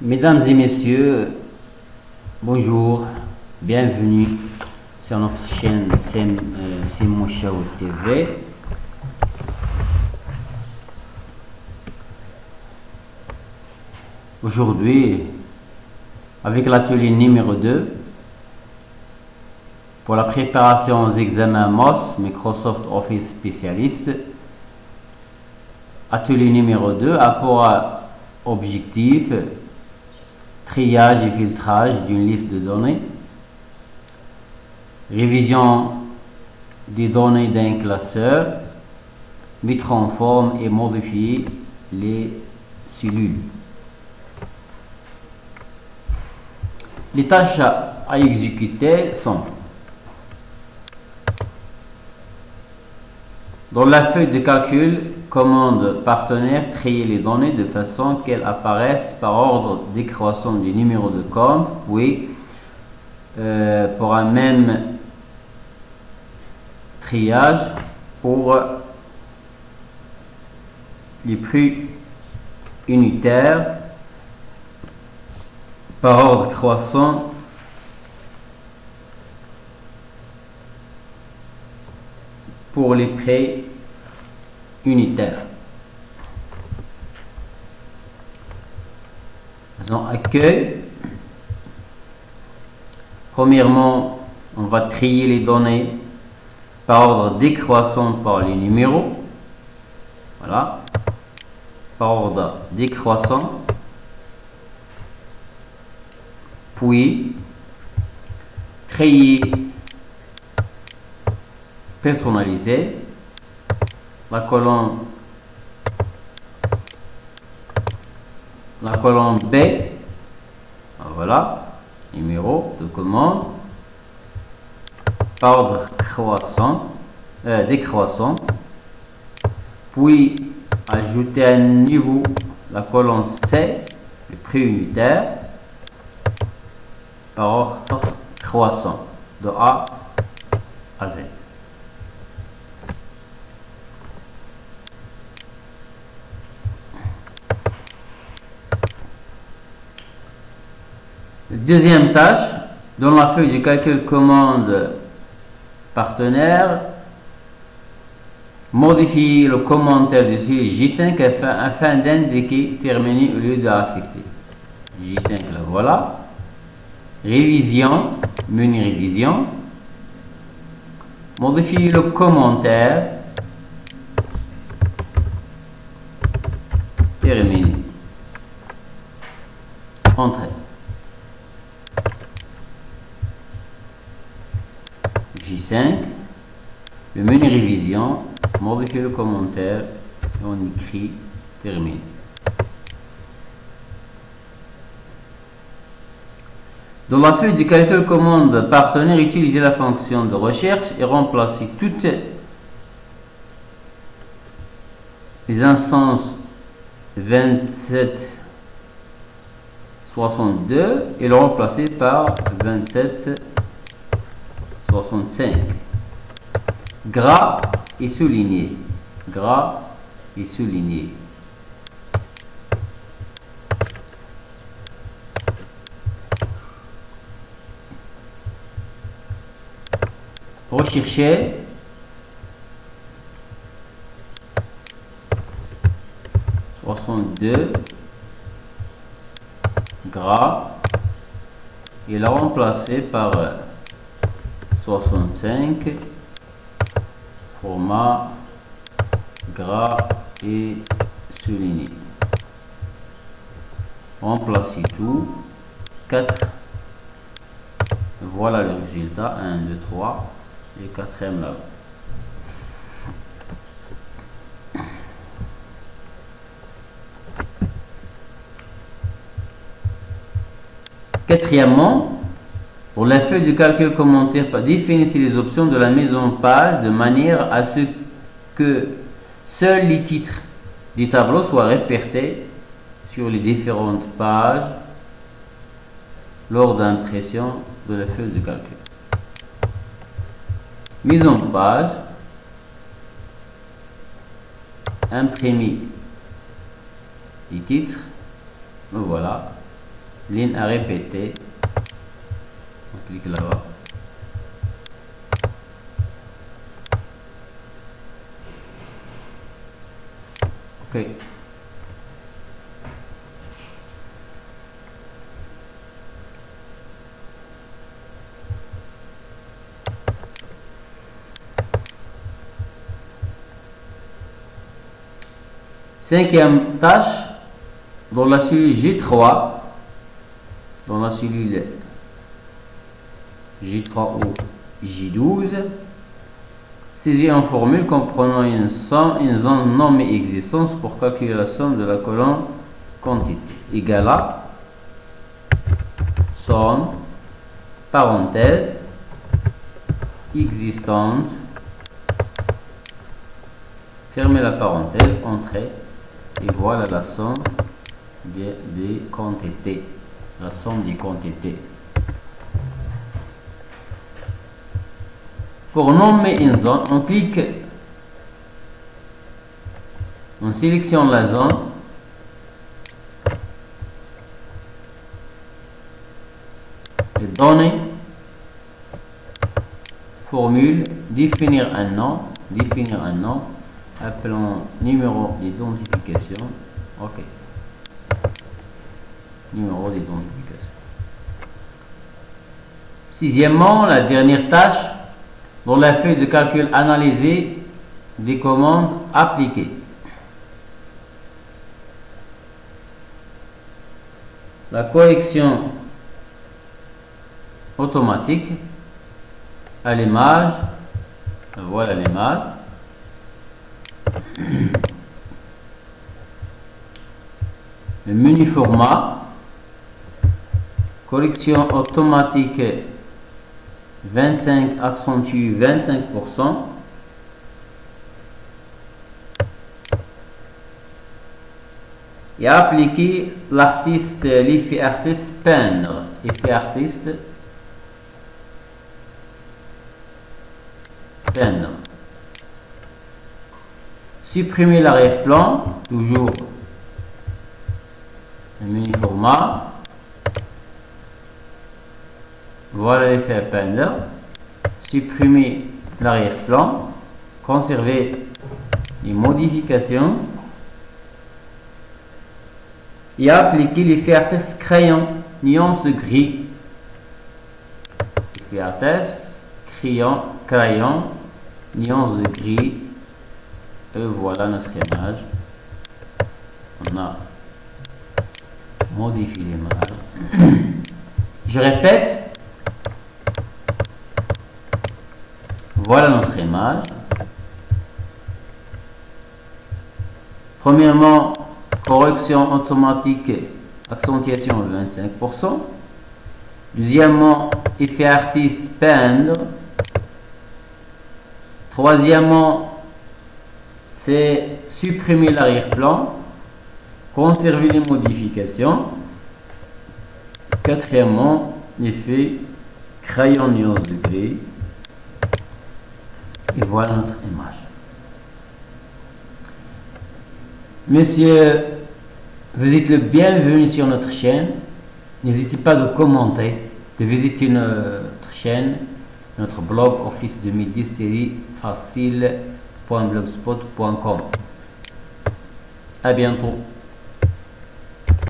Mesdames et messieurs, bonjour, bienvenue sur notre chaîne Simon Chao TV. Aujourd'hui, avec l'atelier numéro 2, pour la préparation aux examens MOS, Microsoft Office Spécialiste, atelier numéro 2 a pour objectif triage et filtrage d'une liste de données, révision des données d'un classeur, mettre en forme et modifier les cellules. Les tâches à exécuter sont: dans la feuille de calcul, commande partenaire, trier les données de façon qu'elles apparaissent par ordre décroissant du numéro de compte, puis pour un même triage pour les prix unitaires par ordre croissant pour les prix unitaires. Dans accueil, premièrement, on va trier les données par ordre décroissant par les numéros. Voilà, par ordre décroissant. Puis, trier personnalisé, la colonne B, voilà, numéro de commande, ordre décroissant, puis ajouter un niveau, la colonne C, le prix unitaire, par ordre croissant, de A à Z. Deuxième tâche, dans la feuille de calcul commande partenaire, modifier le commentaire de celui J5 afin d'indiquer terminé au lieu d'affecter. J5, là voilà. Révision, menu révision. Modifier le commentaire. Terminé. Entrée. J5, le menu révision, modifier le commentaire, et on écrit terminé. Dans la feuille de calcul commande partenaire, utilisez la fonction de recherche et remplacez toutes les instances 2762 et le remplacer par 2765. Gras et souligné. Gras et souligné. Rechercher. Gras et la remplacer par 65, format gras et souligné. Remplacer tout, 4, voilà le résultat, 1, 2, 3, et quatrième là. Quatrièmement, pour la feuille de calcul commentaire, définissez les options de la mise en page de manière à ce que seuls les titres des tableaux soient répertés sur les différentes pages lors d'impression de la feuille de calcul. Mise en page, imprimer les titres, voilà, ligne à répéter. On clique là-bas. OK. Cinquième tâche, dans la cellule J3, dans la cellule J3 ou J12, saisis une formule comprenant une zone nommée existence pour calculer la somme de la colonne quantité égale à somme, parenthèse, existante, fermez la parenthèse, entrée, et voilà la somme des quantités. La somme des quantités. Pour nommer une zone, on clique, on sélectionne la zone, et donner, formule, définir un nom, appelons numéro d'identification. OK. Numéro d'identification. Sixièmement, la dernière tâche, dans la feuille de calcul, analyser des commandes appliquées. La correction automatique à l'image, voilà l'image. Le menu format, correction automatique 25 accentue 25%. Et appliquer l'artiste, l'effet artiste peindre. Effet artiste peindre. Supprimer l'arrière-plan, toujours le menu format. Voilà l'effet peindre. Supprimer l'arrière-plan. Conserver les modifications. Et appliquer l'effet artiste crayon, nuance gris. Effet artiste, crayon, nuance de gris. Et voilà notre image. On a modifié l'image. Je répète. Voilà notre image. Premièrement, correction automatique, accentuation de 25%. Deuxièmement, effet artiste peindre. Troisièmement, c'est supprimer l'arrière-plan, conserver les modifications. Quatrièmement, l'effet crayon nuance de gris. Et voilà notre image. Messieurs, vous êtes le bienvenu sur notre chaîne. N'hésitez pas de commenter, de visiter notre chaîne, notre blog Office 2010-facile.blogspot.com. À bientôt.